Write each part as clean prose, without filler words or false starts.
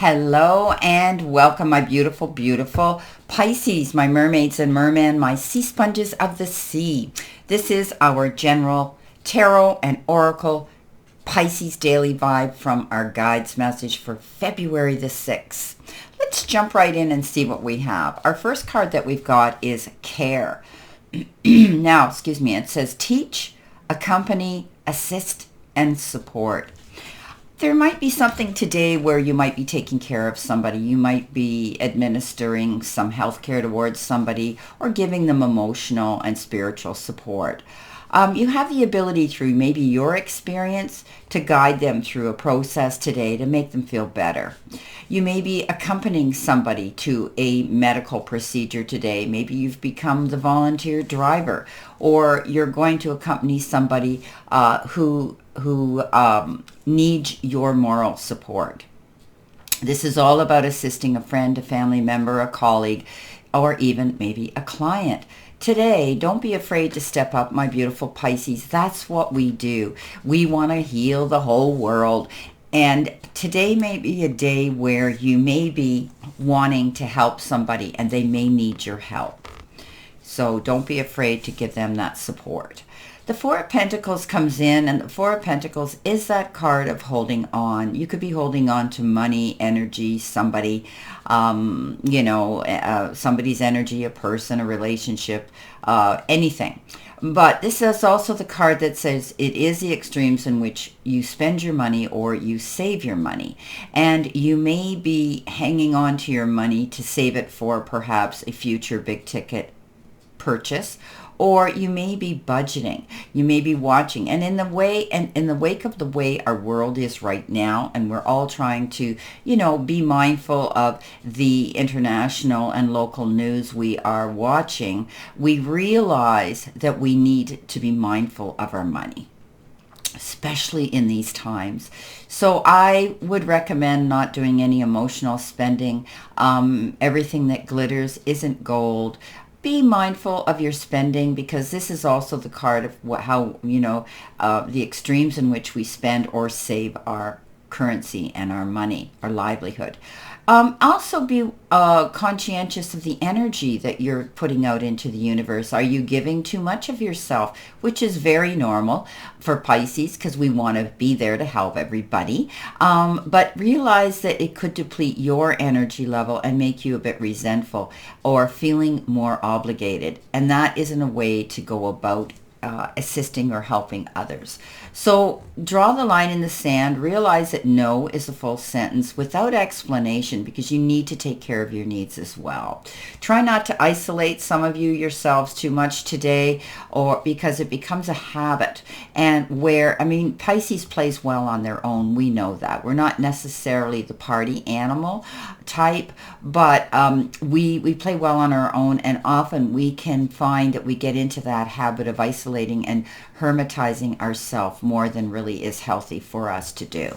Hello and welcome, my beautiful, beautiful Pisces, my mermaids and mermen, my sea sponges of the sea. This is our general tarot and oracle Pisces daily vibe from our guides message for February the 6th. Let's jump right in and see what we have. Our first card that we've got is care. Now, it says teach, accompany, assist, and support. There might be something today where you might be taking care of somebody. You might be administering some health care towards somebody or giving them emotional and spiritual support. You have the ability through maybe your experience to guide them through a process today to make them feel better. You may be accompanying somebody to a medical procedure today. Maybe you've become the volunteer driver, or you're going to accompany somebody who needs your moral support. This is all about assisting a friend, a family member, a colleague, or even maybe a client. Today, don't be afraid to step up, my beautiful Pisces. That's what we do. We want to heal the whole world. And today may be a day where you may be wanting to help somebody and they may need your help. So don't be afraid to give them that support. The Four of Pentacles comes in, and the Four of Pentacles is that card of holding on. You could be holding on to money, energy, somebody, somebody's energy, a person, a relationship, anything. But this is also the card that says it is the extremes in which you spend your money or you save your money. And you may be hanging on to your money to save it for perhaps a future big ticket purchase, or you may be budgeting. You may be watching. And in the wake of the way our world is right now, and we're all trying to, be mindful of the international and local news we are watching, we realize that we need to be mindful of our money, especially in these times. So I would recommend not doing any emotional spending. Everything that glitters isn't gold. Be mindful of your spending, because this is also the card of the extremes in which we spend or save our currency and our money, our livelihood. Also be conscientious of the energy that you're putting out into the universe. Are you giving too much of yourself, which is very normal for Pisces because we want to be there to help everybody. But realize that it could deplete your energy level and make you a bit resentful or feeling more obligated. And that isn't a way to go about assisting or helping others. So draw the line in the sand. Realize that no is a full sentence without explanation, because you need to take care of your needs as well. Try not to isolate some of you yourselves too much today, or because it becomes a habit. And Pisces plays well on their own. We know that. We're not necessarily the party animal type, but we play well on our own, and often we can find that we get into that habit of isolating and hermetizing ourselves more than really is healthy for us to do.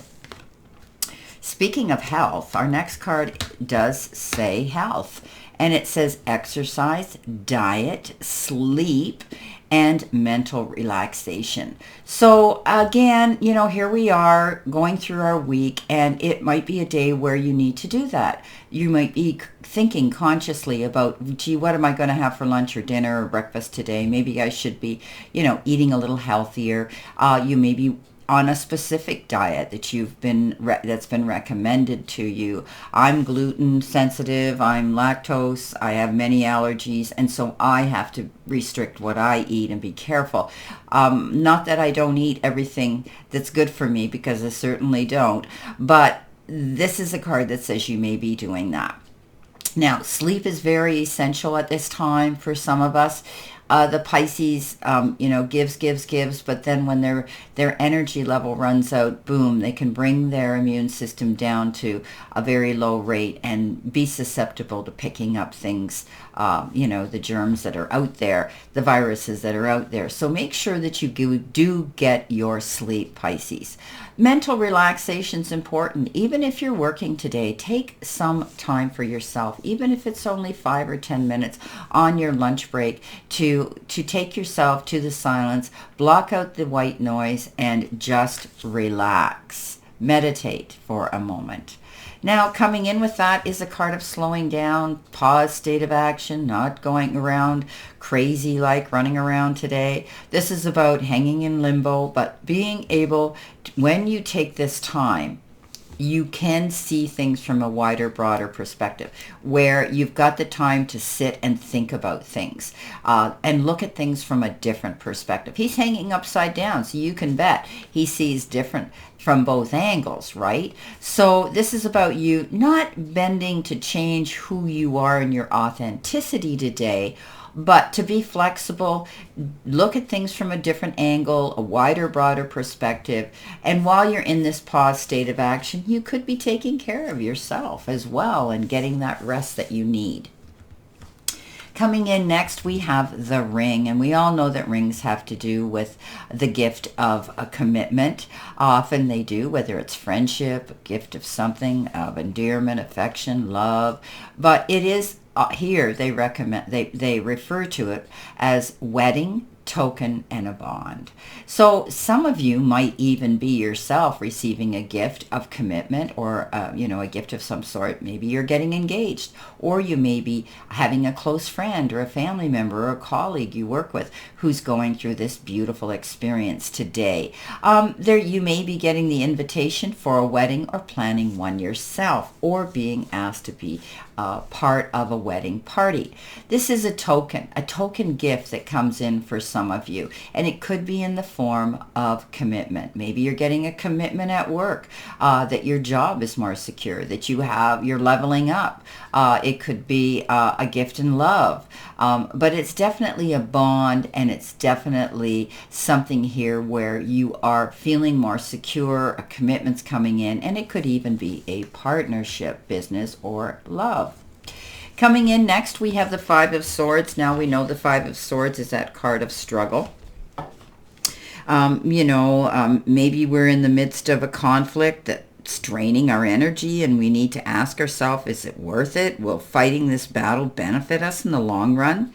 Speaking of health, our next card does say health, and it says exercise, diet, sleep, and mental relaxation. So again, here we are going through our week, and it might be a day where you need to do that. You might be thinking consciously about, gee, what am I going to have for lunch or dinner or breakfast today? Maybe I should be, eating a little healthier. You may be on a specific diet that that's been recommended to you. I'm gluten sensitive, I'm lactose, I have many allergies, and so I have to restrict what I eat and be careful. Not that I don't eat everything that's good for me, because I certainly don't, but this is a card that says you may be doing that. Now, sleep is very essential at this time for some of us. The Pisces, gives, but then when their energy level runs out, boom, they can bring their immune system down to a very low rate and be susceptible to picking up things, the germs that are out there, the viruses that are out there. So make sure that you do get your sleep, Pisces. Mental relaxation is important. Even if you're working today, take some time for yourself, even if it's only 5 or 10 minutes on your lunch break, to take yourself to the silence, block out the white noise, and just relax. Meditate for a moment. Now, coming in with that is a card of slowing down, pause, state of action, not going around crazy like running around today. This is about hanging in limbo, but being able, when you take this time, you can see things from a wider, broader perspective, where you've got the time to sit and think about things and look at things from a different perspective. He's hanging upside down, so you can bet he sees different from both angles, right? So this is about you not bending to change who you are and your authenticity today, but to be flexible, look at things from a different angle, a wider, broader perspective. And while you're in this pause state of action, you could be taking care of yourself as well and getting that rest that you need. Coming in next, we have the ring, and we all know that rings have to do with the gift of a commitment. Often they do, whether it's friendship, a gift of something, of endearment, affection, love. But it is here they recommend, they refer to it as wedding, token, and a bond. So some of you might even be yourself receiving a gift of commitment or, a gift of some sort. Maybe you're getting engaged, or you may be having a close friend or a family member or a colleague you work with who's going through this beautiful experience today. You may be getting the invitation for a wedding or planning one yourself, or being asked to be part of a wedding party. This is a token gift that comes in for some of you, and it could be in the form of commitment. Maybe you're getting a commitment at work, that your job is more secure, that you're leveling up. It could be a gift in love, but it's definitely a bond, and it's definitely something here where you are feeling more secure, a commitment's coming in, and it could even be a partnership, business, or love. Coming in next, we have the Five of Swords. Now we know the Five of Swords is that card of struggle. Maybe we're in the midst of a conflict that's draining our energy, and we need to ask ourselves, is it worth it? Will fighting this battle benefit us in the long run?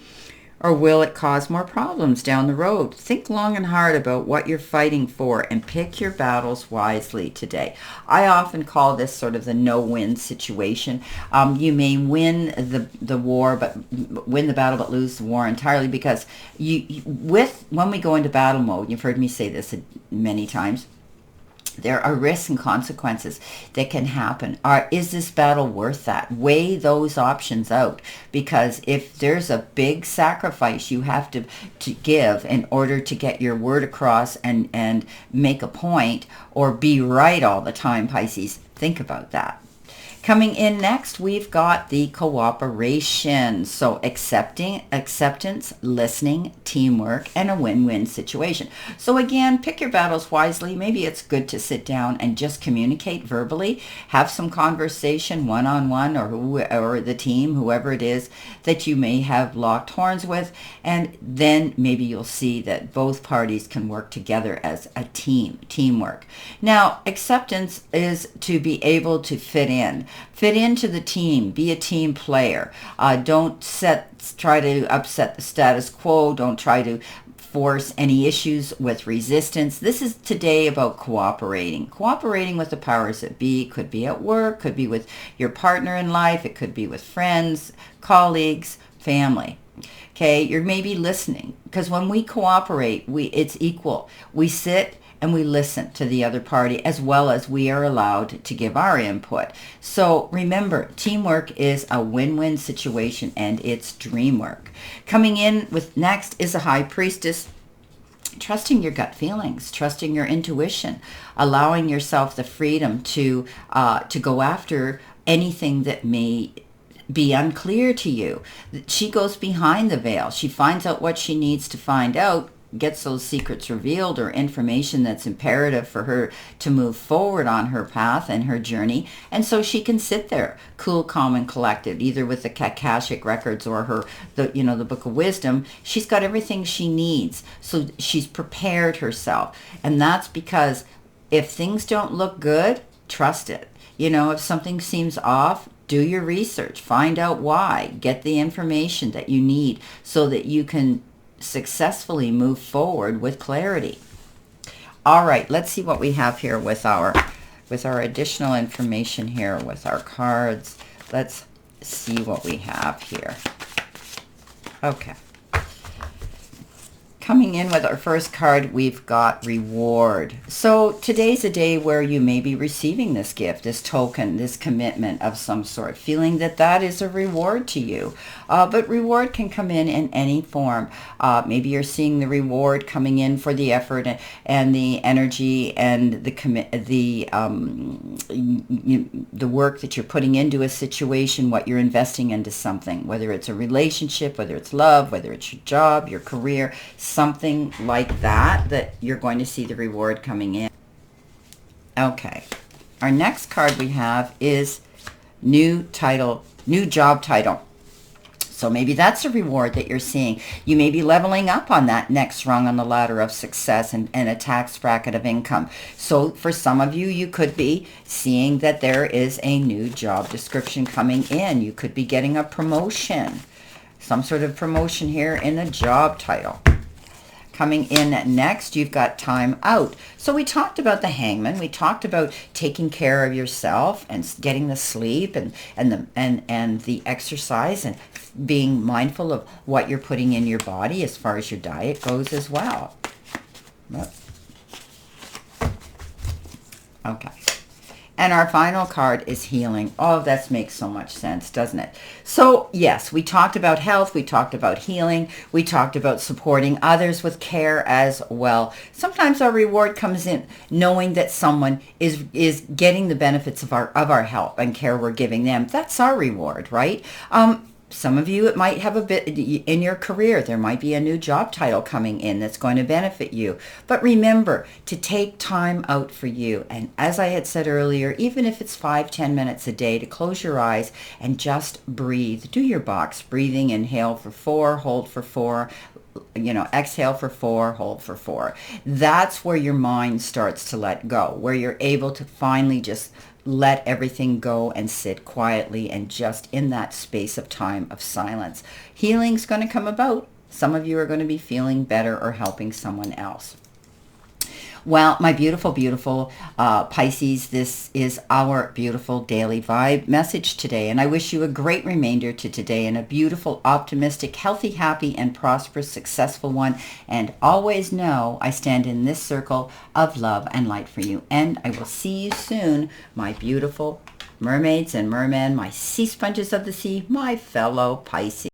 Or will it cause more problems down the road? Think long and hard about what you're fighting for and pick your battles wisely today. I often call this sort of the no-win situation. You may win the war, but win the battle, but lose the war entirely, because when we go into battle mode, you've heard me say this many times, there are risks and consequences that can happen. Is this battle worth that? Weigh those options out, because if there's a big sacrifice you have to give in order to get your word across and make a point or be right all the time, Pisces, think about that. Coming in next, we've got the cooperation. So acceptance, listening, teamwork, and a win-win situation. So again, pick your battles wisely. Maybe it's good to sit down and just communicate verbally, have some conversation one-on-one, or the team, whoever it is that you may have locked horns with, and then maybe you'll see that both parties can work together as a teamwork. Now, acceptance is to be able to fit into the team, be a team player. Don't try to upset the status quo. Don't try to force any issues with resistance. This is today about cooperating with the powers that be. Could be at work, could be with your partner in life, it could be with friends, colleagues, family. Okay, you're maybe listening, because when we cooperate, it's equal. We sit and we listen to the other party, as well as we are allowed to give our input. So remember, teamwork is a win-win situation, and it's dream work. Coming in with next is a High Priestess. Trusting your gut feelings, trusting your intuition, allowing yourself the freedom to go after anything that may be unclear to you. She goes behind the veil. She finds out what she needs to find out, gets those secrets revealed or information that's imperative for her to move forward on her path and her journey. And so she can sit there cool, calm, and collected, either with the Akashic records or the Book of Wisdom. She's got everything she needs. So she's prepared herself. And that's because if things don't look good, trust it. If something seems off, do your research, find out why, get the information that you need so that you can successfully move forward with clarity. All right, let's see what we have here with our with our additional information here with our cards. Let's see what we have here. Okay. Coming in with our first card, we've got reward. So today's a day where you may be receiving this gift, this token, this commitment of some sort, feeling that that is a reward to you. But reward can come in any form. Maybe you're seeing the reward coming in for the effort and the energy and the work that you're putting into a situation, what you're investing into something, whether it's a relationship, whether it's love, whether it's your job, your career, something like that you're going to see the reward coming in. Okay. Our next card we have is new job title. So maybe that's a reward that you're seeing. You may be leveling up on that next rung on the ladder of success and a tax bracket of income. So for some of you, you could be seeing that there is a new job description coming in. You could be getting a promotion, some sort of promotion here in a job title. Coming in next, you've got time out. So we talked about the Hangman. We talked about taking care of yourself and getting the sleep and the exercise and being mindful of what you're putting in your body as far as your diet goes as well. Okay. And our final card is healing. Oh, that makes so much sense, doesn't it? So, yes, we talked about health. We talked about healing. We talked about supporting others with care as well. Sometimes our reward comes in knowing that someone is getting the benefits of our help and care we're giving them. That's our reward, right? Some of you, it might have a bit in your career. There might be a new job title coming in that's going to benefit you. But remember to take time out for you. And as I had said earlier, even if it's 5-10 minutes a day, to close your eyes and just breathe. Do your box breathing. Inhale for 4, hold for 4. Exhale for 4, hold for 4. That's where your mind starts to let go, where you're able to finally just let everything go and sit quietly and just in that space of time of silence. Healing's going to come about. Some of you are going to be feeling better or helping someone else. Well, my beautiful, beautiful Pisces, this is our beautiful daily vibe message today. And I wish you a great remainder to today and a beautiful, optimistic, healthy, happy, and prosperous, successful one. And always know I stand in this circle of love and light for you. And I will see you soon, my beautiful mermaids and mermen, my sea sponges of the sea, my fellow Pisces.